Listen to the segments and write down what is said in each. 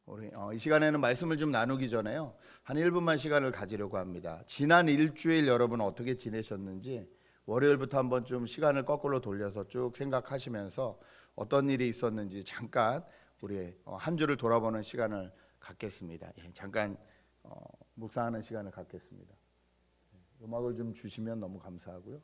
우리 이 시간에는 말씀을 좀 나누기 전에요, 한 1분만 시간을 가지려고 합니다. 지난 일주일 여러분 어떻게 지내셨는지 월요일부터 한번 좀 시간을 거꾸로 돌려서 쭉 생각하시면서 어떤 일이 있었는지 잠깐 우리 한 주를 돌아보는 시간을 갖겠습니다. 잠깐 묵상하는 시간을 갖겠습니다. 음악을 좀 주시면 너무 감사하고요.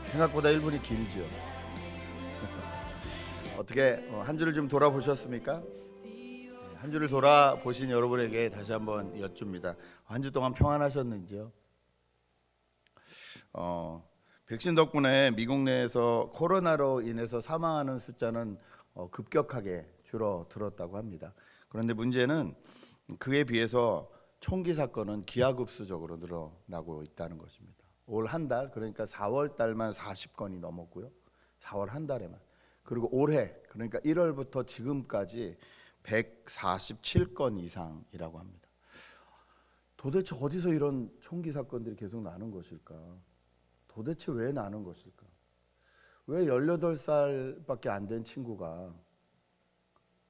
생각보다 1분이 길죠. 어떻게 한 주를 좀 돌아보셨습니까? 한 주를 돌아보신 여러분에게 다시 한번 여쭙니다. 한 주 동안 평안하셨는지요? 백신 덕분에 미국 내에서 코로나로 인해서 사망하는 숫자는 급격하게 줄어들었다고 합니다. 그런데 문제는 그에 비해서 총기 사건은 기하급수적으로 늘어나고 있다는 것입니다. 올 한 달, 그러니까 4월 달만 40건이 넘었고요. 4월 한 달에만. 그리고 올해, 그러니까 1월부터 지금까지 147건 이상이라고 합니다. 도대체 어디서 이런 총기 사건들이 계속 나는 것일까? 도대체 왜 나는 것일까? 왜 18살밖에 안 된 친구가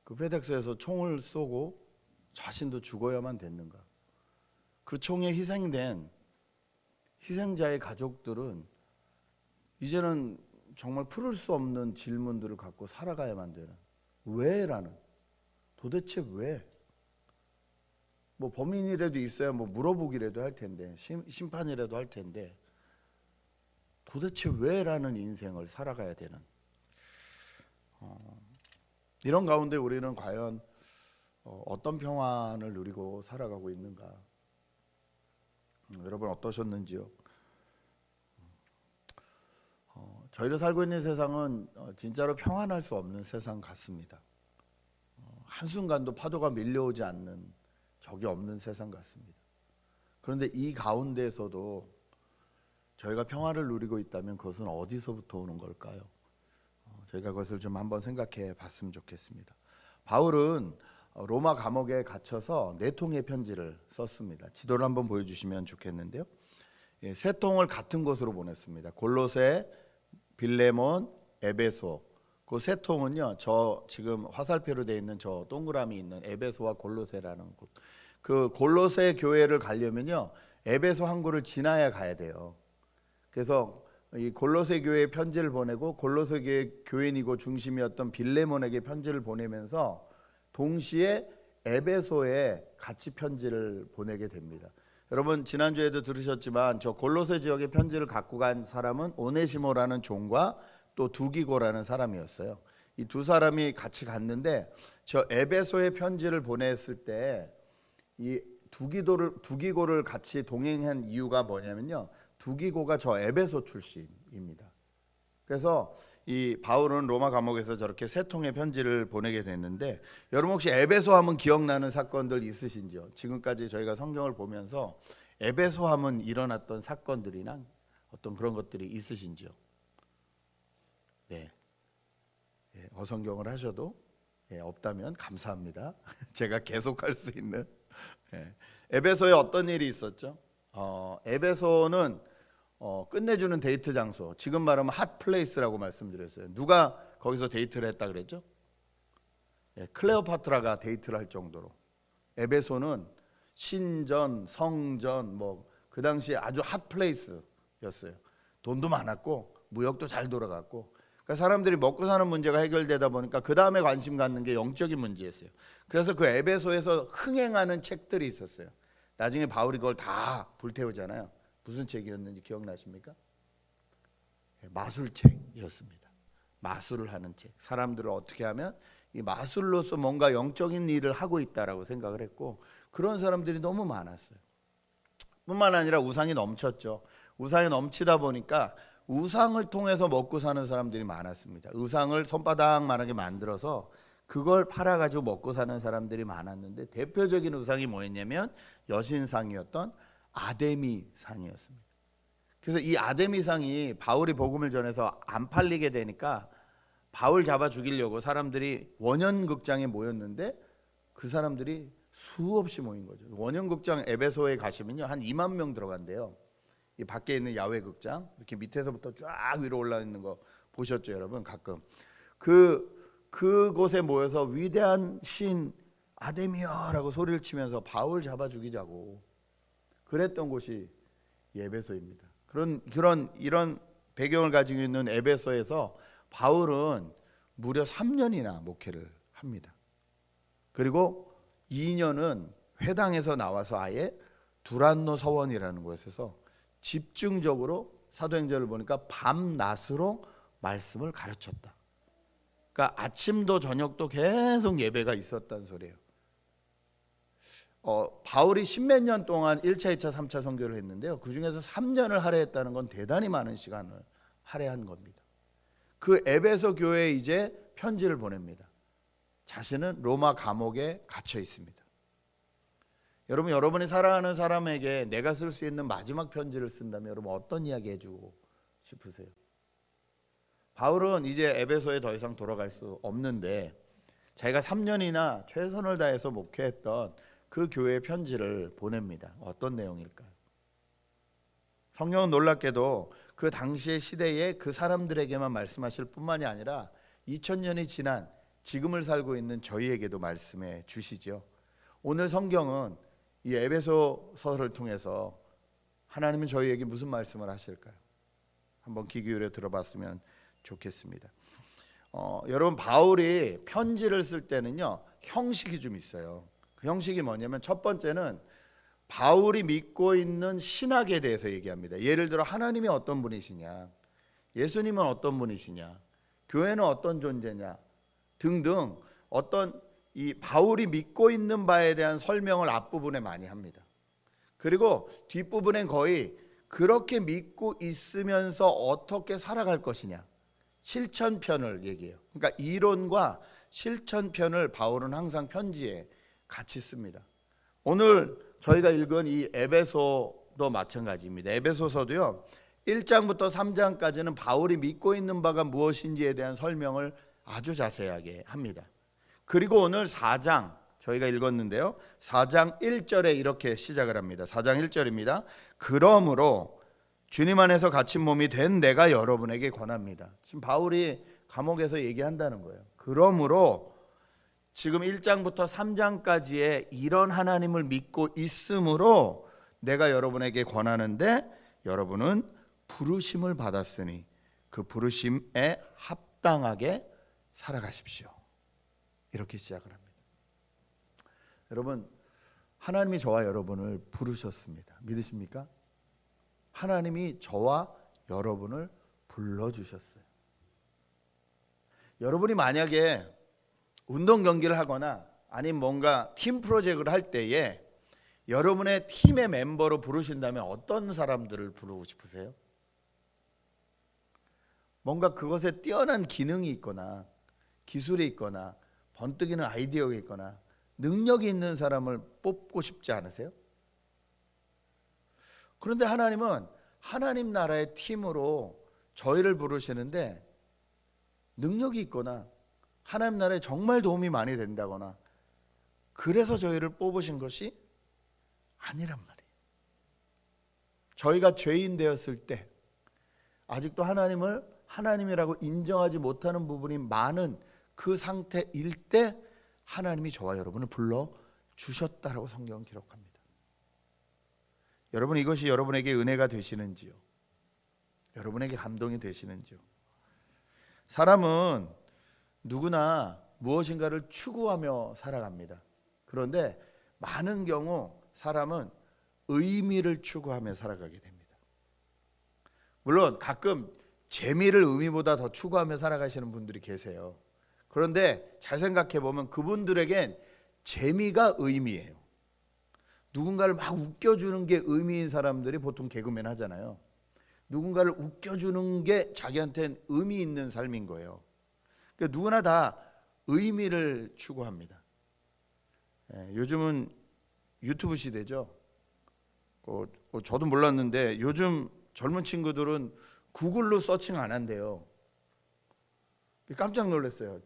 그 페덱스에서 총을 쏘고 자신도 죽어야만 됐는가? 그 총에 희생된 희생자의 가족들은 이제는 정말 풀을 수 없는 질문들을 갖고 살아가야만 되는, 왜라는, 도대체 왜? 뭐 범인이라도 있어야 뭐 물어보기라도 할 텐데, 심판이라도 할 텐데, 도대체 왜라는 인생을 살아가야 되는, 이런 가운데 우리는 과연 어떤 평안을 누리고 살아가고 있는가? 여러분 어떠셨는지요? 저희가 살고 있는 세상은 진짜로 평안할 수 없는 세상 같습니다. 한순간도 파도가 밀려오지 않는, 적이 없는 세상 같습니다. 그런데 이 가운데에서도 저희가 평화를 누리고 있다면 그것은 어디서부터 오는 걸까요? 저희가 그것을 좀 한번 생각해 봤으면 좋겠습니다. 바울은 로마 감옥에 갇혀서 4통의 편지를 썼습니다. 지도를 한번 보여주시면 좋겠는데요. 3통을 같은 곳으로 보냈습니다. 골로새, 빌레몬, 에베소. 그 3통은요, 저 지금 화살표로 되어 있는 저 동그라미 있는 에베소와 골로새라는 곳. 그 골로새 교회를 가려면요, 에베소 항구를 지나야 가야 돼요. 그래서 이 골로새 교회에 편지를 보내고 골로새 교회 교인이고 중심이었던 빌레몬에게 편지를 보내면서 동시에 에베소에 같이 편지를 보내게 됩니다. 여러분 지난주에도 들으셨지만 저 골로새 지역에 편지를 갖고 간 사람은 오네시모라는 종과 또 두기고라는 사람이었어요. 이 두 사람이 같이 갔는데 저 에베소에 편지를 보냈을 때 이 두기고를 같이 동행한 이유가 뭐냐면요, 두기고가 저 에베소 출신입니다. 그래서 이 바울은 로마 감옥에서 저렇게 3통의 편지를 보내게 됐는데, 여러분 혹시 에베소 하면 기억나는 사건들 있으신지요? 지금까지 저희가 성경을 보면서 에베소 하면 일어났던 사건들이나 어떤 그런 것들이 있으신지요? 네, 어성경을 하셔도 없다면 감사합니다. 제가 계속할 수 있는. 에베소에 어떤 일이 있었죠? 에베소는 끝내주는 데이트 장소, 지금 말하면 핫플레이스라고 말씀드렸어요. 누가 거기서 데이트를 했다 그랬죠? 클레오파트라가 데이트를 할 정도로 에베소는 신전, 성전, 그 당시에 아주 핫플레이스였어요. 돈도 많았고 무역도 잘 돌아갔고, 그러니까 사람들이 먹고 사는 문제가 해결되다 보니까 그 다음에 관심 갖는 게 영적인 문제였어요. 그래서 그 에베소에서 흥행하는 책들이 있었어요. 나중에 바울이 그걸 다 불태우잖아요. 무슨 책이었는지 기억나십니까? 마술책이었습니다. 마술을 하는 책. 사람들을 어떻게 하면 이 마술로서 뭔가 영적인 일을 하고 있다라고 생각을 했고, 그런 사람들이 너무 많았어요. 뿐만 아니라 우상이 넘쳤죠. 우상이 넘치다 보니까 우상을 통해서 먹고 사는 사람들이 많았습니다. 우상을 손바닥만하게 만들어서 그걸 팔아가지고 먹고 사는 사람들이 많았는데, 대표적인 우상이 뭐였냐면 여신상이었던 아데미상이었습니다. 그래서 이 아데미상이 바울이 복음을 전해서 안 팔리게 되니까 바울 잡아 죽이려고 사람들이 원현극장에 모였는데, 그 사람들이 수없이 모인 거죠. 원현극장 에베소에 가시면요, 한 2만 명 들어간대요. 이 밖에 있는 야외극장, 이렇게 밑에서부터 쫙 위로 올라 있는 거 보셨죠, 여러분? 가끔 그곳에 모여서 위대한 신 아데미어라고 소리를 치면서 바울 잡아 죽이자고 그랬던 곳이 에베소입니다. 이런 배경을 가지고 있는 에베소에서 바울은 무려 3년이나 목회를 합니다. 그리고 2년은 회당에서 나와서 아예 두란노 서원이라는 곳에서 집중적으로, 사도행전을 보니까 밤낮으로 말씀을 가르쳤다. 그러니까 아침도 저녁도 계속 예배가 있었다는 소리예요. 바울이 10몇 년 동안 1차, 2차, 3차 선교를 했는데요, 그 중에서 3년을 할애했다는 건 대단히 많은 시간을 할애한 겁니다. 그 에베소 교회에 이제 편지를 보냅니다. 자신은 로마 감옥에 갇혀 있습니다. 여러분이 사랑하는 사람에게 내가 쓸 수 있는 마지막 편지를 쓴다면 여러분 어떤 이야기 해주고 싶으세요? 바울은 이제 에베소에 더 이상 돌아갈 수 없는데, 자기가 3년이나 최선을 다해서 목회했던 그 교회에 편지를 보냅니다. 어떤 내용일까요? 성경은 놀랍게도 그 당시의 시대에 그 사람들에게만 말씀하실 뿐만이 아니라 2000년이 지난 지금을 살고 있는 저희에게도 말씀해 주시죠. 오늘 성경은 이 에베소서를 통해서 하나님은 저희에게 무슨 말씀을 하실까요? 한번 귀 기울여 들어봤으면 좋겠습니다. 여러분, 바울이 편지를 쓸 때는요, 형식이 좀 있어요. 그 형식이 뭐냐면, 첫 번째는 바울이 믿고 있는 신학에 대해서 얘기합니다. 예를 들어 하나님이 어떤 분이시냐, 예수님은 어떤 분이시냐, 교회는 어떤 존재냐 등등, 어떤 이 바울이 믿고 있는 바에 대한 설명을 앞부분에 많이 합니다. 그리고 뒷부분엔 거의 그렇게 믿고 있으면서 어떻게 살아갈 것이냐, 실천편을 얘기해요. 그러니까 이론과 실천편을 바울은 항상 편지에 같이 씁니다. 오늘 저희가 읽은 이 에베소도 마찬가지입니다. 에베소서도요, 1장부터 3장까지는 바울이 믿고 있는 바가 무엇인지에 대한 설명을 아주 자세하게 합니다. 그리고 오늘 4장 저희가 읽었는데요, 4장 1절에 이렇게 시작을 합니다. 4장 1절입니다. 그러므로 주님 안에서 갇힌 몸이 된 내가 여러분에게 권합니다. 지금 바울이 감옥에서 얘기한다는 거예요. 그러므로 지금 1장부터 3장까지의 이런 하나님을 믿고 있으므로 내가 여러분에게 권하는데, 여러분은 부르심을 받았으니 그 부르심에 합당하게 살아가십시오. 이렇게 시작을 합니다. 여러분, 하나님이 저와 여러분을 부르셨습니다. 믿으십니까? 하나님이 저와 여러분을 불러주셨어요. 여러분이 만약에 운동 경기를 하거나 아니면 뭔가 팀 프로젝트를 할 때에 여러분의 팀의 멤버로 부르신다면 어떤 사람들을 부르고 싶으세요? 뭔가 그것에 뛰어난 기능이 있거나 기술이 있거나 번뜩이는 아이디어가 있거나 능력이 있는 사람을 뽑고 싶지 않으세요? 그런데 하나님은 하나님 나라의 팀으로 저희를 부르시는데, 능력이 있거나 하나님 나라에 정말 도움이 많이 된다거나 그래서 저희를 뽑으신 것이 아니란 말이에요. 저희가 죄인 되었을 때 아직도 하나님을 하나님이라고 인정하지 못하는 부분이 많은 그 상태일 때 하나님이 저와 여러분을 불러 주셨다라고 성경은 기록합니다. 여러분, 이것이 여러분에게 은혜가 되시는지요? 여러분에게 감동이 되시는지요? 사람은 누구나 무엇인가를 추구하며 살아갑니다. 그런데 많은 경우 사람은 의미를 추구하며 살아가게 됩니다. 물론 가끔 재미를 의미보다 더 추구하며 살아가시는 분들이 계세요. 그런데 잘 생각해 보면 그분들에겐 재미가 의미예요. 누군가를 막 웃겨주는 게 의미인 사람들이 보통 개그맨 하잖아요. 누군가를 웃겨주는 게 자기한테는 의미 있는 삶인 거예요. 그러니까 누구나 다 의미를 추구합니다. 요즘은 유튜브 시대죠. 저도 몰랐는데 요즘 젊은 친구들은 구글로 서칭 안 한대요. 깜짝 놀랐어요.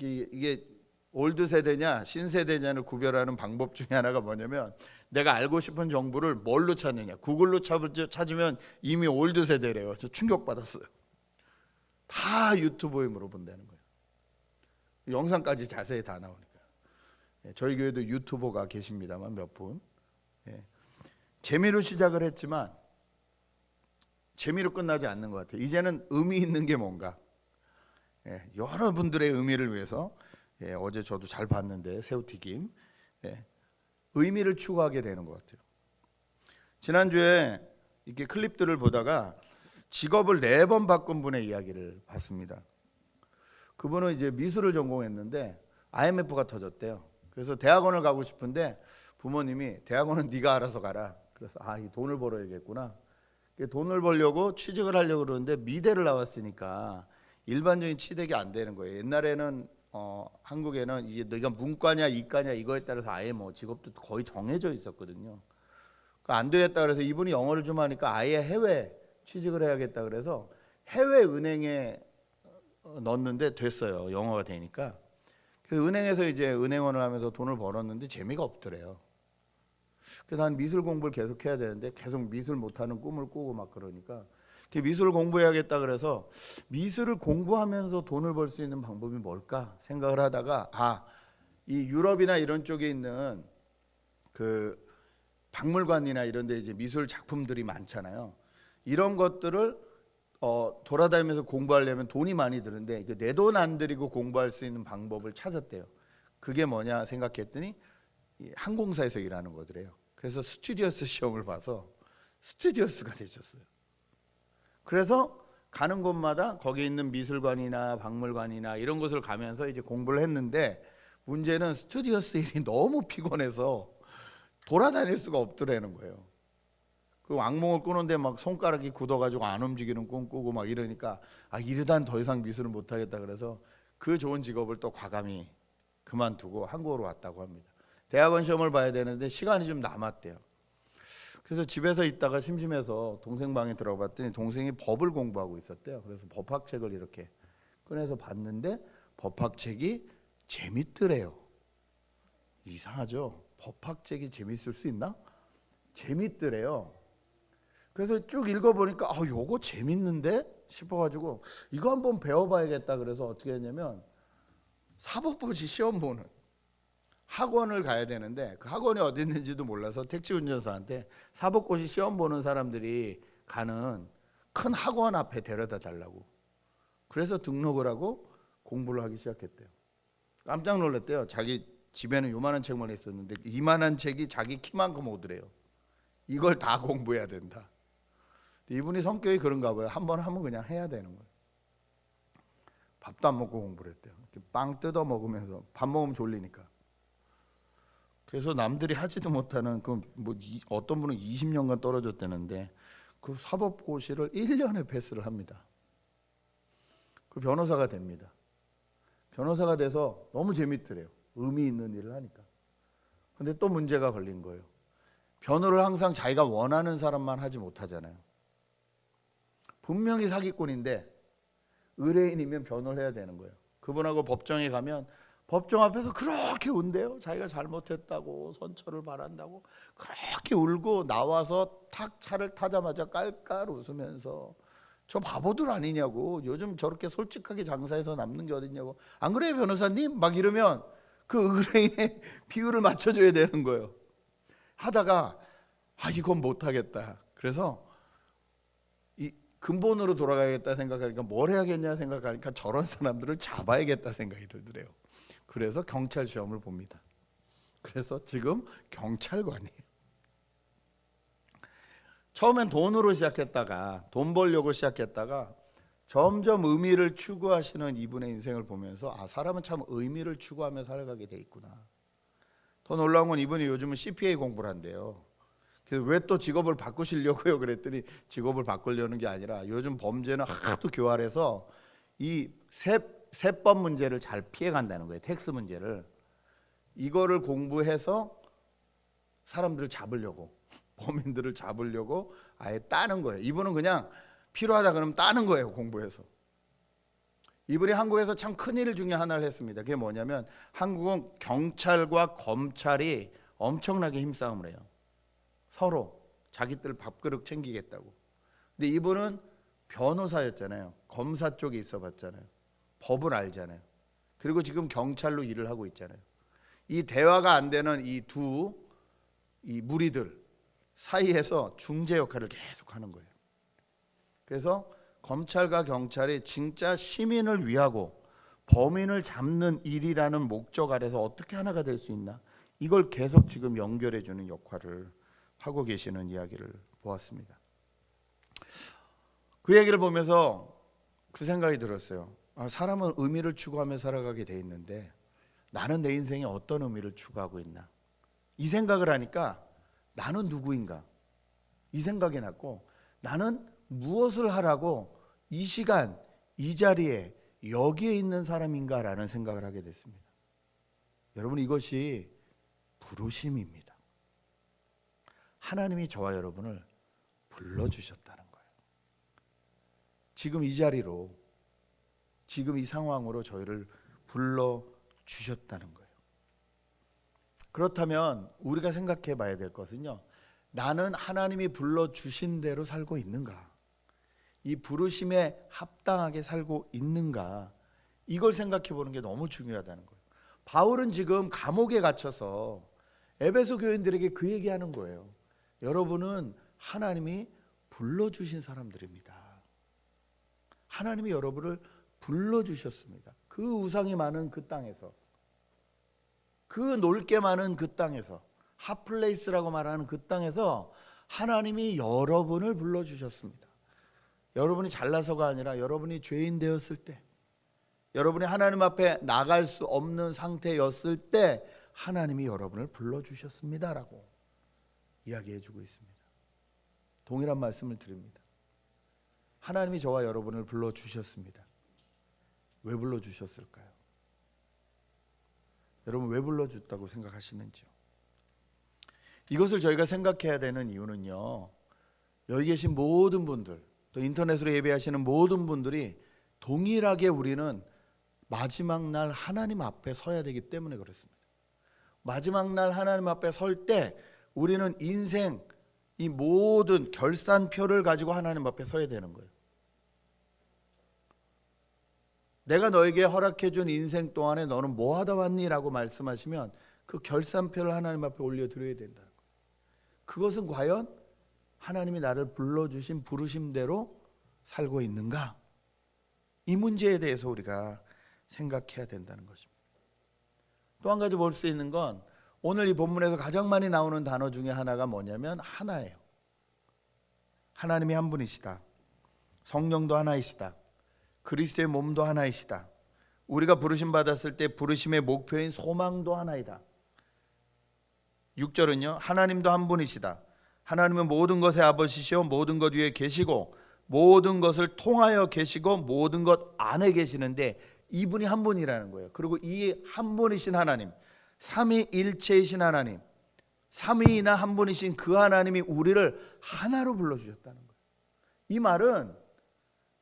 이게 올드 세대냐 신세대냐를 구별하는 방법 중에 하나가 뭐냐면, 내가 알고 싶은 정보를 뭘로 찾느냐. 구글로 찾으면 이미 올드 세대래요. 저 충격받았어요. 다 유튜브에 물어본다는 거예요. 영상까지 자세히 다 나오니까. 저희 교회도 유튜버가 계십니다만 몇 분. 재미로 시작을 했지만 재미로 끝나지 않는 것 같아요. 이제는 의미 있는 게 뭔가. 여러분들의 의미를 위해서 어제 저도 잘 봤는데 새우튀김, 의미를 추구하게 되는 것 같아요. 지난주에 이렇게 클립들을 보다가 직업을 4번 바꾼 분의 이야기를 봤습니다. 그분은 이제 미술을 전공했는데 IMF가 터졌대요. 그래서 대학원을 가고 싶은데 부모님이 대학원은 네가 알아서 가라. 그래서 이 돈을 벌어야겠구나. 돈을 벌려고 취직을 하려고 그러는데 미대를 나왔으니까 일반적인 취직이 안 되는 거예요. 옛날에는 한국에는 이제 너가 문과냐 이과냐 이거에 따라서 아예 뭐 직업도 거의 정해져 있었거든요. 안 되겠다 그래서 이분이 영어를 좀 하니까 아예 해외 취직을 해야겠다 그래서 해외 은행에 넣었는데 됐어요. 영어가 되니까. 그래서 은행에서 이제 은행원을 하면서 돈을 벌었는데 재미가 없더래요. 그래서 난 미술 공부를 계속 해야 되는데 계속 미술 못하는 꿈을 꾸고 막 그러니까 미술을 공부해야겠다 그래서 미술을 공부하면서 돈을 벌 수 있는 방법이 뭘까 생각을 하다가 이 유럽이나 이런 쪽에 있는 그 박물관이나 이런 데 이제 미술 작품들이 많잖아요. 이런 것들을 돌아다니면서 공부하려면 돈이 많이 드는데 내 돈 안 들이고 공부할 수 있는 방법을 찾았대요. 그게 뭐냐 생각했더니 항공사에서 일하는 거더래요. 그래서 스튜디오스 시험을 봐서 스튜디오스가 되셨어요. 그래서 가는 곳마다 거기 있는 미술관이나 박물관이나 이런 곳을 가면서 이제 공부를 했는데 문제는 스튜디오스 일이 너무 피곤해서 돌아다닐 수가 없더라는 거예요. 그 악몽을 꾸는데 막 손가락이 굳어가지고 안 움직이는 꿈 꾸고 막 이러니까 이러단 더 이상 미술을 못하겠다 그래서 그 좋은 직업을 또 과감히 그만두고 한국으로 왔다고 합니다. 대학원 시험을 봐야 되는데 시간이 좀 남았대요. 그래서 집에서 있다가 심심해서 동생 방에 들어가 봤더니 동생이 법을 공부하고 있었대요. 그래서 법학책을 이렇게 꺼내서 봤는데 법학책이 재밌더래요. 이상하죠? 법학책이 재밌을 수 있나? 재밌더래요. 그래서 쭉 읽어보니까 요거 재밌는데 싶어가지고 이거 한번 배워봐야겠다 그래서 어떻게 했냐면 사법고시 시험 보는 학원을 가야 되는데 그 학원이 어디 있는지도 몰라서 택시 운전사한테 사법고시 시험 보는 사람들이 가는 큰 학원 앞에 데려다 달라고 그래서 등록을 하고 공부를 하기 시작했대요. 깜짝 놀랐대요. 자기 집에는 요만한 책만 있었는데 이만한 책이 자기 키만큼 오더래요. 이걸 다 공부해야 된다. 이분이 성격이 그런가 봐요. 한번 하면 그냥 해야 되는 거예요. 밥도 안 먹고 공부를 했대요. 빵 뜯어 먹으면서 밥 먹으면 졸리니까. 그래서 남들이 하지도 못하는 어떤 분은 20년간 떨어졌다는데 그 사법고시를 1년에 패스를 합니다. 그 변호사가 됩니다. 변호사가 돼서 너무 재밌더래요. 의미 있는 일을 하니까. 근데 또 문제가 걸린 거예요. 변호를 항상 자기가 원하는 사람만 하지 못하잖아요. 분명히 사기꾼인데 의뢰인이면 변호를 해야 되는 거예요. 그분하고 법정에 가면 법정 앞에서 그렇게 운대요. 자기가 잘못했다고 선처를 바란다고 그렇게 울고 나와서 탁 차를 타자마자 깔깔 웃으면서 저 바보들 아니냐고. 요즘 저렇게 솔직하게 장사해서 남는 게 어딨냐고. 안 그래요, 변호사님? 막 이러면 그 의뢰인의 비율을 맞춰줘야 되는 거예요. 하다가 이건 못하겠다. 그래서 이 근본으로 돌아가야겠다 생각하니까 뭘 해야겠냐 생각하니까 저런 사람들을 잡아야겠다 생각이 들더래요. 그래서 경찰 시험을 봅니다. 그래서 지금 경찰관이에요. 처음엔 돈으로 시작했다가, 돈 벌려고 시작했다가 점점 의미를 추구하시는 이분의 인생을 보면서 사람은 참 의미를 추구하며 살아가게 돼 있구나. 더 놀라운 건 이분이 요즘은 CPA 공부를 한대요. 그래서 왜 또 직업을 바꾸시려고요? 그랬더니 직업을 바꾸려는 게 아니라 요즘 범죄는 하도 교활해서 이 세법 문제를 잘 피해간다는 거예요. 텍스 문제를. 이거를 공부해서 사람들을 잡으려고, 범인들을 잡으려고 아예 따는 거예요. 이분은 그냥 필요하다 그러면 따는 거예요. 공부해서. 이분이 한국에서 참 큰일 중에 하나를 했습니다. 그게 뭐냐면 한국은 경찰과 검찰이 엄청나게 힘싸움을 해요. 서로 자기들 밥그릇 챙기겠다고. 근데 이분은 변호사였잖아요. 검사 쪽에 있어 봤잖아요. 법을 알잖아요. 그리고 지금 경찰로 일을 하고 있잖아요. 이 대화가 안 되는 이 무리들 사이에서 중재 역할을 계속 하는 거예요. 그래서 검찰과 경찰이 진짜 시민을 위하고 범인을 잡는 일이라는 목적 아래서 어떻게 하나가 될 수 있나, 이걸 계속 지금 연결해 주는 역할을 하고 계시는 이야기를 보았습니다. 그 얘기를 보면서 그 생각이 들었어요. 사람은 의미를 추구하며 살아가게 돼 있는데 나는 내 인생에 어떤 의미를 추구하고 있나, 이 생각을 하니까 나는 누구인가, 이 생각이 났고 나는 무엇을 하라고 이 시간 이 자리에 여기에 있는 사람인가라는 생각을 하게 됐습니다. 여러분, 이것이 부르심입니다. 하나님이 저와 여러분을 불러주셨다는 거예요. 지금 이 자리로, 지금 이 상황으로 저희를 불러주셨다는 거예요. 그렇다면 우리가 생각해 봐야 될 것은요, 나는 하나님이 불러주신 대로 살고 있는가, 이 부르심에 합당하게 살고 있는가, 이걸 생각해 보는 게 너무 중요하다는 거예요. 바울은 지금 감옥에 갇혀서 에베소 교인들에게 그 얘기하는 거예요. 여러분은 하나님이 불러주신 사람들입니다. 하나님이 여러분을 불러주셨습니다. 그 우상이 많은 그 땅에서, 그 놀게 많은 그 땅에서, 핫플레이스라고 말하는 그 땅에서 하나님이 여러분을 불러주셨습니다. 여러분이 잘나서가 아니라 여러분이 죄인 되었을 때, 여러분이 하나님 앞에 나갈 수 없는 상태였을 때 하나님이 여러분을 불러주셨습니다라고 이야기해 주고 있습니다. 동일한 말씀을 드립니다. 하나님이 저와 여러분을 불러주셨습니다. 왜 불러주셨을까요? 여러분, 왜 불러줬다고 생각하시는지요? 이것을 저희가 생각해야 되는 이유는요, 여기 계신 모든 분들, 또 인터넷으로 예배하시는 모든 분들이 동일하게 우리는 마지막 날 하나님 앞에 서야 되기 때문에 그렇습니다. 마지막 날 하나님 앞에 설 때 우리는 인생 이 모든 결산표를 가지고 하나님 앞에 서야 되는 거예요. 내가 너에게 허락해 준 인생 동안에 너는 뭐 하다 왔니? 라고 말씀하시면 그 결산표를 하나님 앞에 올려드려야 된다는 거예요. 그것은 과연 하나님이 나를 불러주신 부르심대로 살고 있는가? 이 문제에 대해서 우리가 생각해야 된다는 것입니다. 또 한 가지 볼 수 있는 건 오늘 이 본문에서 가장 많이 나오는 단어 중에 하나가 뭐냐면 하나예요. 하나님이 한 분이시다. 성령도 하나이시다. 그리스도의 몸도 하나이시다. 우리가 부르심 받았을 때 부르심의 목표인 소망도 하나이다. 6절은요, 하나님도 한 분이시다. 하나님은 모든 것의 아버지시요 모든 것 위에 계시고 모든 것을 통하여 계시고 모든 것 안에 계시는데 이분이 한 분이라는 거예요. 그리고 이 한 분이신 하나님, 삼위일체이신 하나님, 삼위이나 한 분이신 그 하나님이 우리를 하나로 불러주셨다는 거예요. 이 말은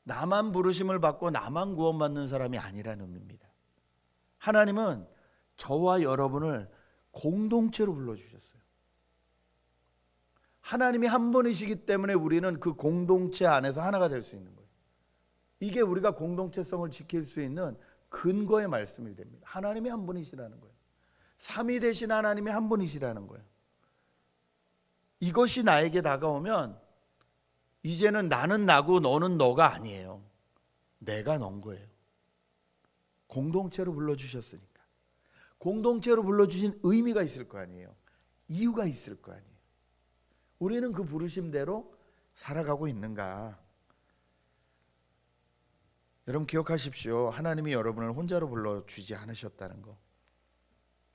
나만 부르심을 받고 나만 구원받는 사람이 아니라는 의미입니다. 하나님은 저와 여러분을 공동체로 불러주셨어요. 하나님이 한 분이시기 때문에 우리는 그 공동체 안에서 하나가 될 수 있는 거예요. 이게 우리가 공동체성을 지킬 수 있는 근거의 말씀이 됩니다. 하나님이 한 분이시라는 거예요. 삼위 되신 하나님이 한 분이시라는 거예요. 이것이 나에게 다가오면 이제는 나는 나고 너는 너가 아니에요. 내가 넌 거예요. 공동체로 불러주셨으니까. 공동체로 불러주신 의미가 있을 거 아니에요. 이유가 있을 거 아니에요. 우리는 그 부르심대로 살아가고 있는가? 여러분 기억하십시오. 하나님이 여러분을 혼자로 불러주지 않으셨다는 거.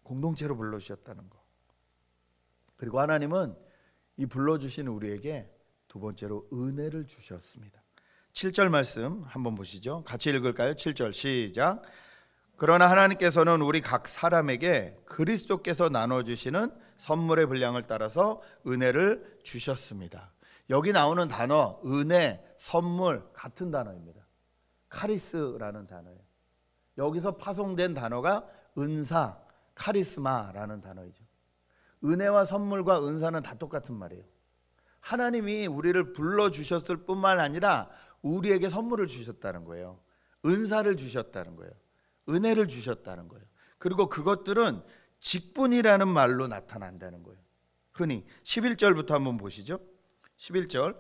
공동체로 불러주셨다는 거. 그리고 하나님은 이 불러주신 우리에게 두 번째로 은혜를 주셨습니다. 7절 말씀 한번 보시죠. 같이 읽을까요? 7절 시작. 그러나 하나님께서는 우리 각 사람에게 그리스도께서 나눠주시는 선물의 분량을 따라서 은혜를 주셨습니다. 여기 나오는 단어 은혜, 선물 같은 단어입니다. 카리스라는 단어예요. 여기서 파송된 단어가 은사, 카리스마라는 단어이죠. 은혜와 선물과 은사는 다 똑같은 말이에요. 하나님이 우리를 불러주셨을 뿐만 아니라 우리에게 선물을 주셨다는 거예요. 은사를 주셨다는 거예요. 은혜를 주셨다는 거예요. 그리고 그것들은 직분이라는 말로 나타난다는 거예요. 흔히 11절부터 한번 보시죠. 11절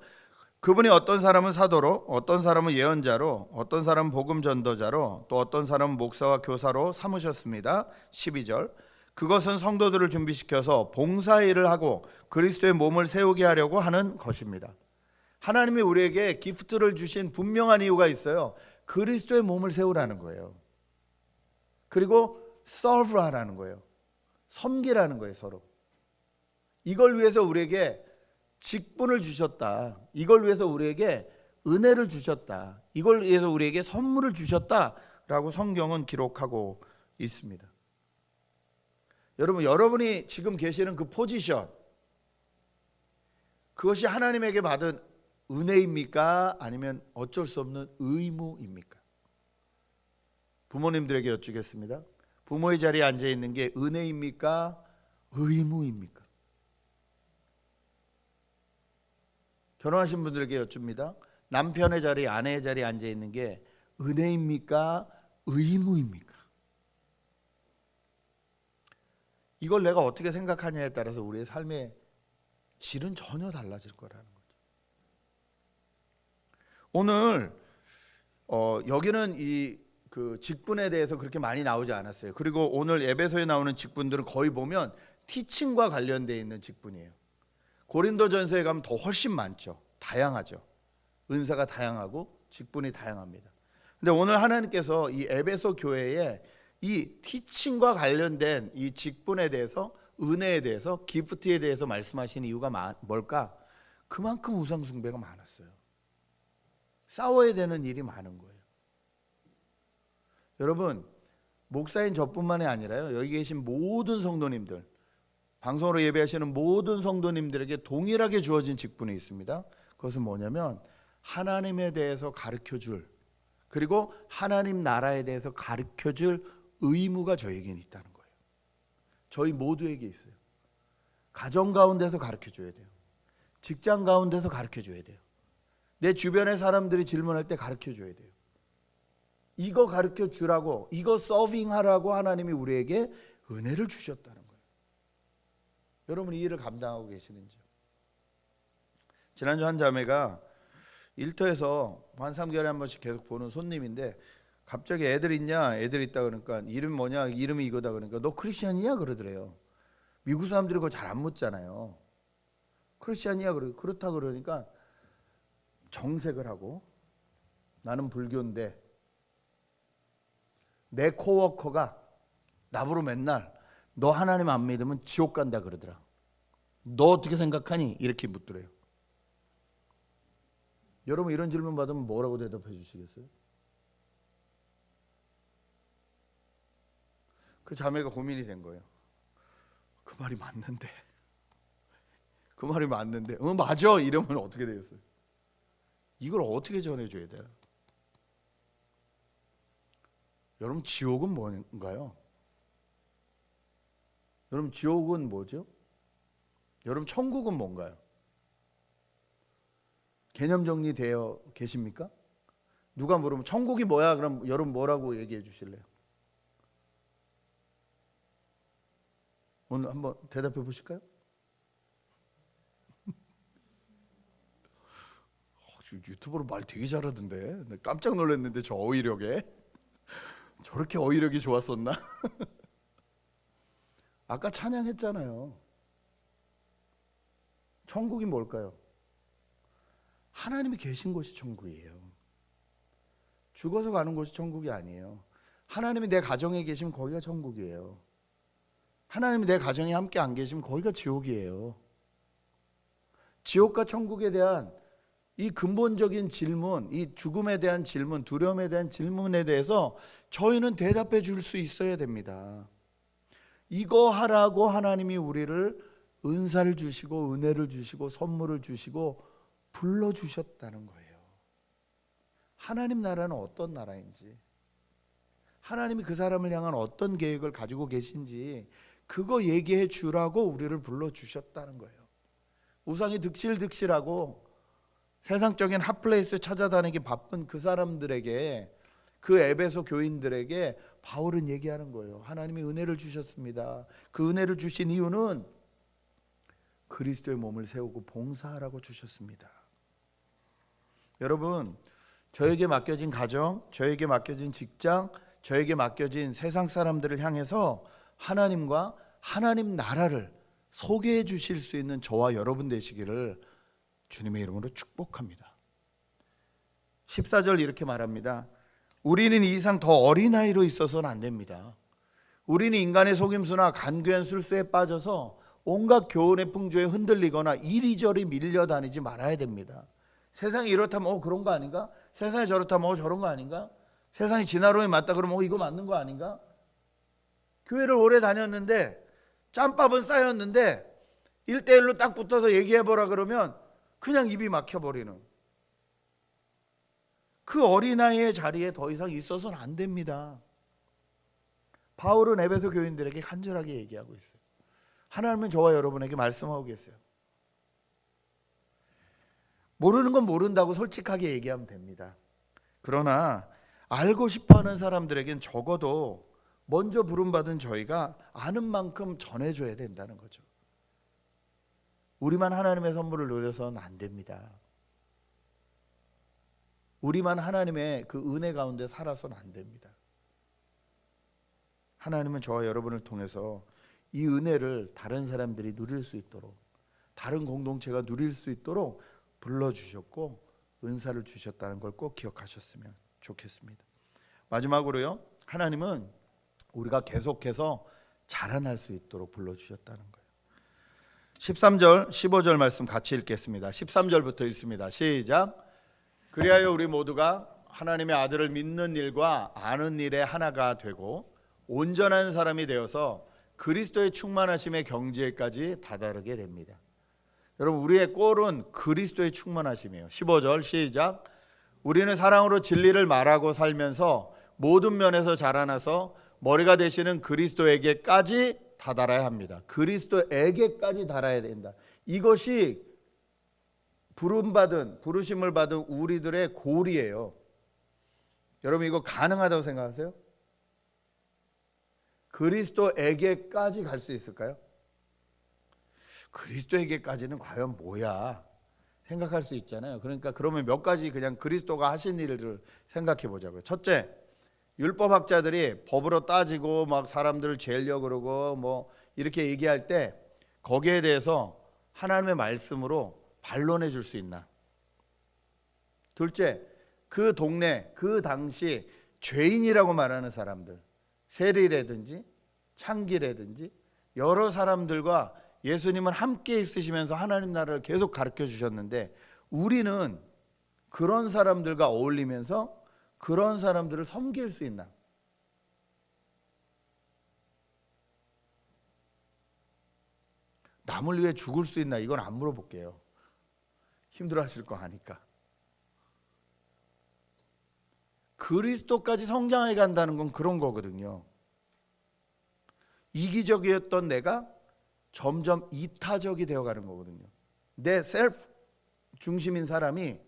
그분이 어떤 사람은 사도로, 어떤 사람은 예언자로, 어떤 사람은 복음 전도자로, 또 어떤 사람은 목사와 교사로 삼으셨습니다. 12절 그것은 성도들을 준비시켜서 봉사일을 하고 그리스도의 몸을 세우게 하려고 하는 것입니다. 하나님이 우리에게 기프트를 주신 분명한 이유가 있어요. 그리스도의 몸을 세우라는 거예요. 그리고 serve하라는 거예요. 섬기라는 거예요. 서로. 이걸 위해서 우리에게 직분을 주셨다. 이걸 위해서 우리에게 은혜를 주셨다. 이걸 위해서 우리에게 선물을 주셨다라고 성경은 기록하고 있습니다. 여러분, 여러분이 지금 계시는 그 포지션, 그것이 하나님에게 받은 은혜입니까? 아니면 어쩔 수 없는 의무입니까? 부모님들에게 여쭙겠습니다. 부모의 자리에 앉아 있는 게 은혜입니까? 의무입니까? 결혼하신 분들에게 여쭙니다. 남편의 자리, 아내의 자리에 앉아 있는 게 은혜입니까? 의무입니까? 이걸 내가 어떻게 생각하냐에 따라서 우리의 삶의 질은 전혀 달라질 거라는 거죠. 오늘 여기는 그 직분에 대해서 그렇게 많이 나오지 않았어요. 그리고 오늘 에베소에 나오는 직분들은 거의 보면 티칭과 관련되어 있는 직분이에요. 고린도전서에 가면 더 훨씬 많죠. 다양하죠. 은사가 다양하고 직분이 다양합니다. 근데 오늘 하나님께서 이 에베소 교회에 이 티칭과 관련된 이 직분에 대해서, 은혜에 대해서, 기프트에 대해서 말씀하신 이유가 뭘까? 그만큼 우상 숭배가 많았어요. 싸워야 되는 일이 많은 거예요. 여러분, 목사인 저뿐만이 아니라요, 여기 계신 모든 성도님들, 방송으로 예배하시는 모든 성도님들에게 동일하게 주어진 직분이 있습니다. 그것은 뭐냐면 하나님에 대해서 가르쳐줄, 그리고 하나님 나라에 대해서 가르쳐줄 의무가 저에게는 있다는 거예요. 저희 모두에게 있어요. 가정 가운데서 가르쳐줘야 돼요. 직장 가운데서 가르쳐줘야 돼요. 내 주변의 사람들이 질문할 때 가르쳐줘야 돼요. 이거 가르쳐주라고, 이거 서빙하라고 하나님이 우리에게 은혜를 주셨다는 거예요. 여러분, 이 일을 감당하고 계시는지요? 지난주 한 자매가 일터에서 한 3개월에 한 번씩 계속 보는 손님인데 갑자기 애들 있냐? 애들 있다 그러니까 이름 뭐냐? 이름이 이거다 그러니까 너 크리스찬이야? 그러더래요. 미국 사람들이 그거 잘 안 묻잖아요. 크리스찬이야? 그렇다 그러니까 정색을 하고 나는 불교인데 내 코워커가 나보러 맨날 너 하나님 안 믿으면 지옥 간다 그러더라. 너 어떻게 생각하니? 이렇게 묻더래요. 여러분, 이런 질문 받으면 뭐라고 대답해 주시겠어요? 그 자매가 고민이 된 거예요. 그 말이 맞는데. 그 말이 맞는데. 맞아. 이러면 어떻게 되겠어요? 이걸 어떻게 전해줘야 돼요? 여러분, 지옥은 뭔가요? 여러분, 지옥은 뭐죠? 여러분, 천국은 뭔가요? 개념 정리되어 계십니까? 누가 물으면 천국이 뭐야? 그럼 여러분 뭐라고 얘기해 주실래요? 오늘 한번 대답해 보실까요? 유튜브로 말 되게 잘하던데. 깜짝 놀랐는데 저 어휘력에. 저렇게 어휘력이 좋았었나? 아까 찬양했잖아요. 천국이 뭘까요? 하나님이 계신 곳이 천국이에요. 죽어서 가는 곳이 천국이 아니에요. 하나님이 내 가정에 계시면 거기가 천국이에요. 하나님이 내 가정에 함께 안 계시면 거기가 지옥이에요. 지옥과 천국에 대한 이 근본적인 질문, 이 죽음에 대한 질문, 두려움에 대한 질문에 대해서 저희는 대답해 줄 수 있어야 됩니다. 이거 하라고 하나님이 우리를 은사를 주시고 은혜를 주시고 선물을 주시고 불러주셨다는 거예요. 하나님 나라는 어떤 나라인지, 하나님이 그 사람을 향한 어떤 계획을 가지고 계신지 그거 얘기해 주라고 우리를 불러주셨다는 거예요. 우상이 득실득실하고 세상적인 핫플레이스 찾아다니기 바쁜 그 사람들에게, 그 에베소 교인들에게 바울은 얘기하는 거예요. 하나님이 은혜를 주셨습니다. 그 은혜를 주신 이유는 그리스도의 몸을 세우고 봉사하라고 주셨습니다. 여러분, 저에게 맡겨진 가정, 저에게 맡겨진 직장, 저에게 맡겨진 세상 사람들을 향해서 하나님과 하나님 나라를 소개해 주실 수 있는 저와 여러분 되시기를 주님의 이름으로 축복합니다. 14절 이렇게 말합니다. 우리는 이 이상 더 어린아이로 있어서는 안 됩니다. 우리는 인간의 속임수나 간교한 술수에 빠져서 온갖 교훈의 풍조에 흔들리거나 이리저리 밀려다니지 말아야 됩니다. 세상이 이렇다면 그런 거 아닌가? 세상이 저렇다면 저런 거 아닌가? 세상이 진화론이 맞다 그러면 이거 맞는 거 아닌가? 교회를 오래 다녔는데 짬밥은 쌓였는데 1대1로 딱 붙어서 얘기해보라 그러면 그냥 입이 막혀버리는, 그 어린아이의 자리에 더 이상 있어서는 안 됩니다. 바울은 에베소 교인들에게 간절하게 얘기하고 있어요. 하나님은 저와 여러분에게 말씀하고 계세요. 모르는 건 모른다고 솔직하게 얘기하면 됩니다. 그러나 알고 싶어하는 사람들에겐 적어도 먼저 부름받은 저희가 아는 만큼 전해줘야 된다는 거죠. 우리만 하나님의 선물을 누려서는 안 됩니다. 우리만 하나님의 그 은혜 가운데 살아서는 안 됩니다. 하나님은 저와 여러분을 통해서 이 은혜를 다른 사람들이 누릴 수 있도록, 다른 공동체가 누릴 수 있도록 불러주셨고 은사를 주셨다는 걸 꼭 기억하셨으면 좋겠습니다. 마지막으로요, 하나님은 우리가 계속해서 자라날 수 있도록 불러주셨다는 거예요. 13절, 15절 말씀 같이 읽겠습니다. 13절부터 읽습니다. 시작. 그리하여 우리 모두가 하나님의 아들을 믿는 일과 아는 일에 하나가 되고 온전한 사람이 되어서 그리스도의 충만하심의 경지에까지 다다르게 됩니다. 여러분, 우리의 꼴은 그리스도의 충만하심이에요. 15절 시작. 우리는 사랑으로 진리를 말하고 살면서 모든 면에서 자라나서 머리가 되시는 그리스도에게까지 다다라야 합니다. 그리스도에게까지 달아야 된다. 이것이 부르심을 받은 우리들의 골이에요. 여러분, 이거 가능하다고 생각하세요? 그리스도에게까지 갈 수 있을까요? 그리스도에게까지는 과연 뭐야? 생각할 수 있잖아요. 그러니까 그러면 몇 가지 그냥 그리스도가 하신 일을 생각해 보자고요. 첫째, 율법학자들이 법으로 따지고 막 사람들을 죄려고 그러고 뭐 이렇게 얘기할 때 거기에 대해서 하나님의 말씀으로 반론해 줄 수 있나? 둘째, 그 동네, 그 당시 죄인이라고 말하는 사람들, 세리라든지 창기라든지 여러 사람들과 예수님은 함께 있으시면서 하나님 나라를 계속 가르쳐 주셨는데 우리는 그런 사람들과 어울리면서 그런 사람들을 섬길 수 있나? 남을 위해 죽을 수 있나? 이건 안 물어볼게요. 힘들어 하실 거 아니까. 그리스도까지 성장해 간다는 건 그런 거거든요. 이기적이었던 내가 점점 이타적이 되어가는 거거든요. 내 셀프 중심인 사람이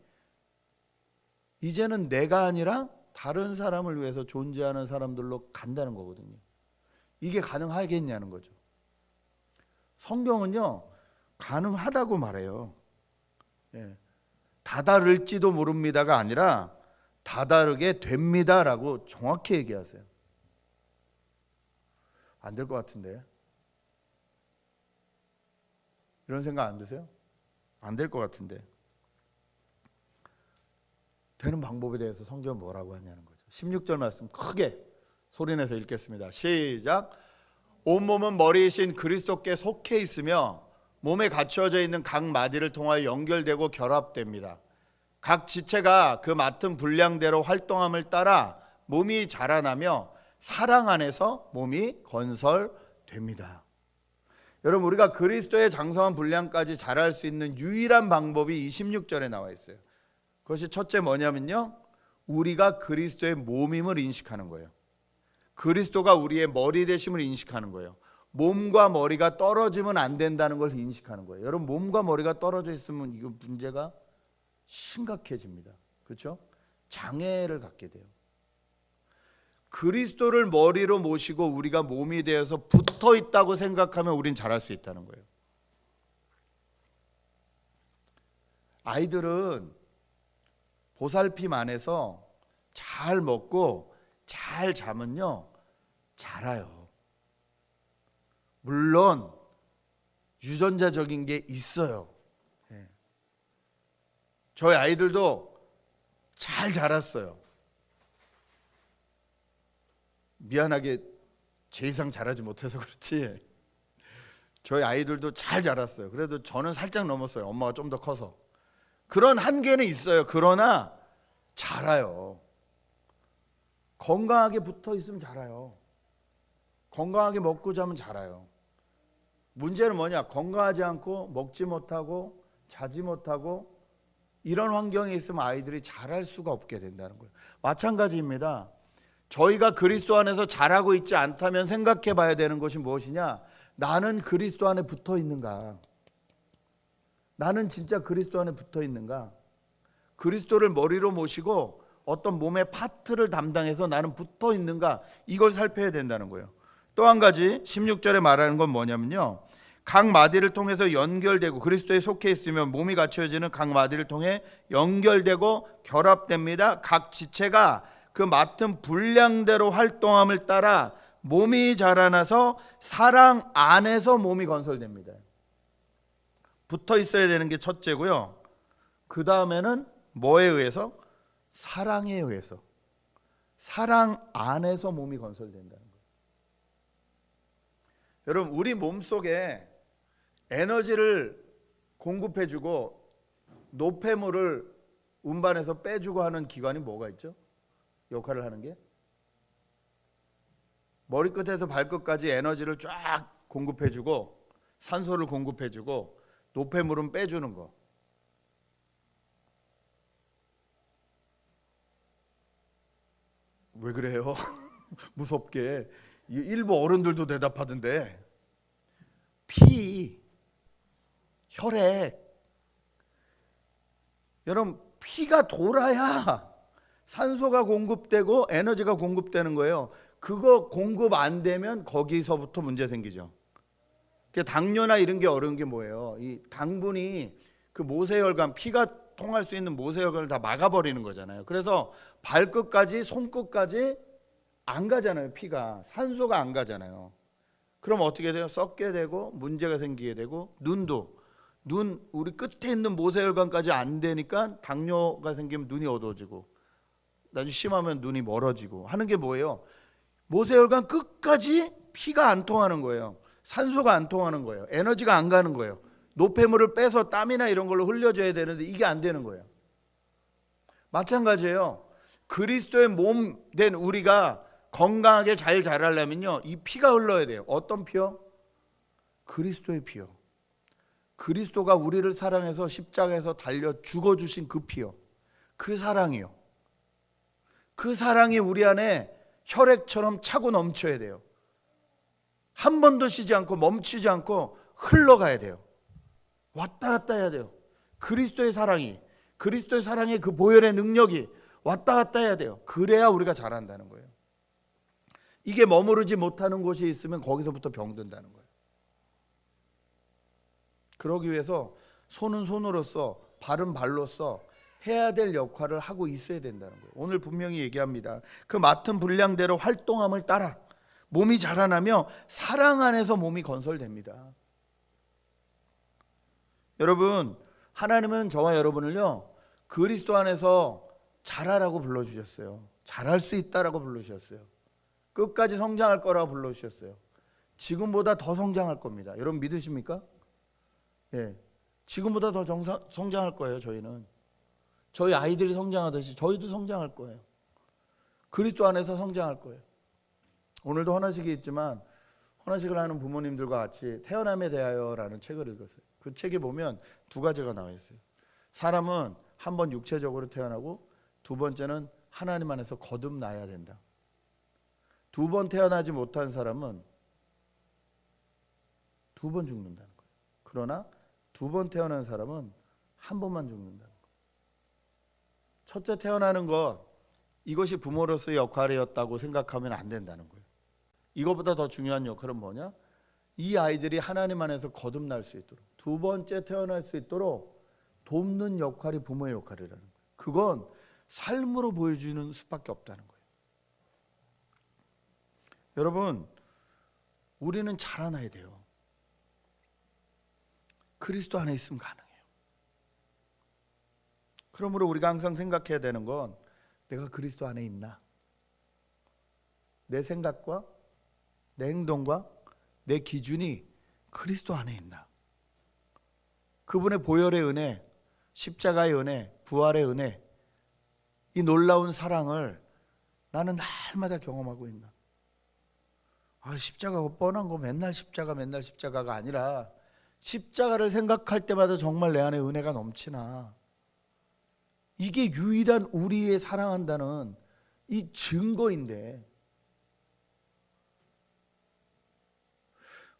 이제는 내가 아니라 다른 사람을 위해서 존재하는 사람들로 간다는 거거든요. 이게 가능하겠냐는 거죠. 성경은요, 가능하다고 말해요. 예. 다다를지도 모릅니다가 아니라 다다르게 됩니다라고 정확히 얘기하세요. 안 될 것 같은데. 이런 생각 안 드세요? 안 될 것 같은데. 되는 방법에 대해서 성경은 뭐라고 하냐는 거죠. 16절 말씀 크게 소리내서 읽겠습니다. 시작. 온몸은 머리이신 그리스도께 속해 있으며 몸에 갖추어져 있는 각 마디를 통하여 연결되고 결합됩니다. 각 지체가 그 맡은 분량대로 활동함을 따라 몸이 자라나며 사랑 안에서 몸이 건설됩니다. 여러분, 우리가 그리스도의 장성한 분량까지 자랄 수 있는 유일한 방법이 26절에 나와 있어요. 그것이 첫째 뭐냐면요, 우리가 그리스도의 몸임을 인식하는 거예요. 그리스도가 우리의 머리 되심을 인식하는 거예요. 몸과 머리가 떨어지면 안 된다는 것을 인식하는 거예요. 여러분, 몸과 머리가 떨어져 있으면 이거 문제가 심각해집니다. 그렇죠? 장애를 갖게 돼요. 그리스도를 머리로 모시고 우리가 몸이 되어서 붙어 있다고 생각하면 우린 잘할 수 있다는 거예요. 아이들은 보살핌 안에서 잘 먹고 잘 자면요, 자라요. 물론 유전자적인 게 있어요. 예. 저희 아이들도 잘 자랐어요. 미안하게 제 이상 자라지 못해서 그렇지 저희 아이들도 잘 자랐어요. 그래도 저는 살짝 넘었어요. 엄마가 좀 더 커서. 그런 한계는 있어요. 그러나 자라요. 건강하게 붙어 있으면 자라요. 건강하게 먹고 자면 자라요. 문제는 뭐냐? 건강하지 않고 먹지 못하고 자지 못하고 이런 환경에 있으면 아이들이 자랄 수가 없게 된다는 거예요. 마찬가지입니다. 저희가 그리스도 안에서 자라고 있지 않다면 생각해 봐야 되는 것이 무엇이냐? 나는 그리스도 안에 붙어 있는가? 나는 진짜 그리스도 안에 붙어 있는가? 그리스도를 머리로 모시고 어떤 몸의 파트를 담당해서 나는 붙어 있는가? 이걸 살펴야 된다는 거예요. 또 한 가지 16절에 말하는 건 뭐냐면요, 각 마디를 통해서 연결되고 그리스도에 속해 있으면 몸이 갖춰지는 각 마디를 통해 연결되고 결합됩니다. 각 지체가 그 맡은 분량대로 활동함을 따라 몸이 자라나서 사랑 안에서 몸이 건설됩니다. 붙어 있어야 되는 게 첫째고요. 그 다음에는 뭐에 의해서? 사랑에 의해서. 사랑 안에서 몸이 건설된다는 거예요. 여러분, 우리 몸속에 에너지를 공급해주고 노폐물을 운반해서 빼주고 하는 기관이 뭐가 있죠? 역할을 하는 게 머리끝에서 발끝까지 에너지를 쫙 공급해주고 산소를 공급해주고 노폐물은 빼주는 거. 왜 그래요? 무섭게. 일부 어른들도 대답하던데. 피, 혈액. 여러분, 피가 돌아야 산소가 공급되고 에너지가 공급되는 거예요. 그거 공급 안 되면 거기서부터 문제 생기죠. 당뇨나 이런 게 어려운 게 뭐예요? 이 당분이 그 모세혈관, 피가 통할 수 있는 모세혈관을 다 막아버리는 거잖아요. 그래서 발끝까지 손끝까지 안 가잖아요. 피가, 산소가 안 가잖아요. 그럼 어떻게 돼요? 썩게 되고 문제가 생기게 되고, 눈도 우리 끝에 있는 모세혈관까지 안 되니까 당뇨가 생기면 눈이 어두워지고 나중에 심하면 눈이 멀어지고 하는 게 뭐예요? 모세혈관 끝까지 피가 안 통하는 거예요. 산소가 안 통하는 거예요. 에너지가 안 가는 거예요. 노폐물을 빼서 땀이나 이런 걸로 흘려줘야 되는데 이게 안 되는 거예요. 마찬가지예요. 그리스도의 몸 된 우리가 건강하게 잘 자라려면요, 이 피가 흘러야 돼요. 어떤 피요? 그리스도의 피요. 그리스도가 우리를 사랑해서 십자가에서 달려 죽어주신 그 피요. 그 사랑이요. 그 사랑이 우리 안에 혈액처럼 차고 넘쳐야 돼요. 한 번도 쉬지 않고 멈추지 않고 흘러가야 돼요. 왔다 갔다 해야 돼요. 그리스도의 사랑이, 그리스도의 사랑의 그 보혈의 능력이 왔다 갔다 해야 돼요. 그래야 우리가 잘한다는 거예요. 이게 머무르지 못하는 곳이 있으면 거기서부터 병든다는 거예요. 그러기 위해서 손은 손으로서 발은 발로서 해야 될 역할을 하고 있어야 된다는 거예요. 오늘 분명히 얘기합니다. 그 맡은 분량대로 활동함을 따라 몸이 자라나며 사랑 안에서 몸이 건설됩니다. 여러분, 하나님은 저와 여러분을요 그리스도 안에서 자라라고 불러주셨어요. 잘할 수 있다라고 불러주셨어요. 끝까지 성장할 거라고 불러주셨어요. 지금보다 더 성장할 겁니다. 여러분 믿으십니까? 예, 지금보다 더 성장할 거예요. 저희는 저희 아이들이 성장하듯이 저희도 성장할 거예요. 그리스도 안에서 성장할 거예요. 오늘도 헌화식이 있지만 헌화식을 하는 부모님들과 같이 태어남에 대하여라는 책을 읽었어요. 그 책에 보면 두 가지가 나와 있어요. 사람은 한 번 육체적으로 태어나고 두 번째는 하나님 안에서 거듭나야 된다. 두 번 태어나지 못한 사람은 두 번 죽는다는 거예요. 그러나 두 번 태어난 사람은 한 번만 죽는다는 거예요. 첫째 태어나는 것, 이것이 부모로서의 역할이었다고 생각하면 안 된다는 거예요. 이것보다 더 중요한 역할은 뭐냐? 이 아이들이 하나님 안에서 거듭날 수 있도록, 두 번째 태어날 수 있도록 돕는 역할이 부모의 역할이라는 거예요. 그건 삶으로 보여주는 수밖에 없다는 거예요. 여러분, 우리는 자라나야 돼요. 그리스도 안에 있으면 가능해요. 그러므로 우리가 항상 생각해야 되는 건 내가 그리스도 안에 있나? 내 생각과 내 행동과 내 기준이 그리스도 안에 있나? 그분의 보혈의 은혜, 십자가의 은혜, 부활의 은혜, 이 놀라운 사랑을 나는 날마다 경험하고 있나? 십자가가 뻔한 거 맨날 십자가가 아니라 십자가를 생각할 때마다 정말 내 안에 은혜가 넘치나? 이게 유일한 우리의 사랑한다는 이 증거인데,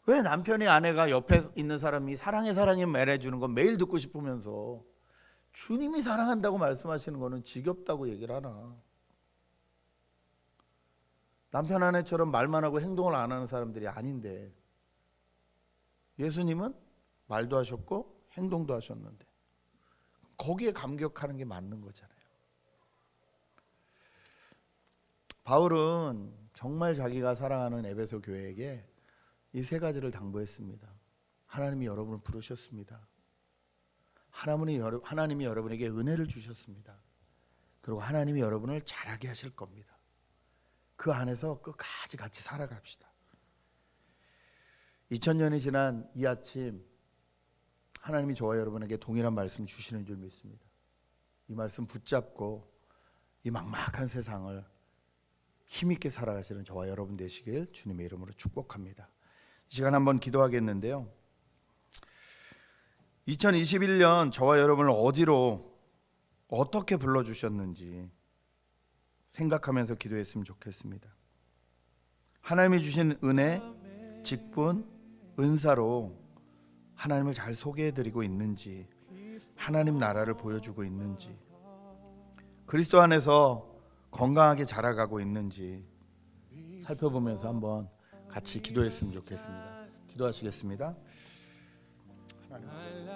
왜 남편이 아내가 옆에 있는 사람이 사랑해 말해주는 건 매일 듣고 싶으면서 주님이 사랑한다고 말씀하시는 거는 지겹다고 얘기를 하나? 남편 아내처럼 말만 하고 행동을 안 하는 사람들이 아닌데, 예수님은 말도 하셨고 행동도 하셨는데 거기에 감격하는 게 맞는 거잖아요. 바울은 정말 자기가 사랑하는 에베소 교회에게 이 세 가지를 당부했습니다. 하나님이 여러분을 부르셨습니다. 하나님이 여러분에게 은혜를 주셨습니다. 그리고 하나님이 여러분을 잘하게 하실 겁니다. 그 안에서 끝까지 같이 살아갑시다. 2000년이 지난 이 아침 하나님이 저와 여러분에게 동일한 말씀 주시는 줄 믿습니다. 이 말씀 붙잡고 이 막막한 세상을 힘있게 살아가시는 저와 여러분 되시길 주님의 이름으로 축복합니다. 이 시간 한번 기도하겠는데요. 2021년 저와 여러분을 어디로 어떻게 불러주셨는지 생각하면서 기도했으면 좋겠습니다. 하나님이 주신 은혜, 직분, 은사로 하나님을 잘 소개해드리고 있는지, 하나님 나라를 보여주고 있는지, 그리스도 안에서 건강하게 자라가고 있는지 살펴보면서 한번 같이 기도했으면 좋겠습니다. 기도하시겠습니다. 하나님.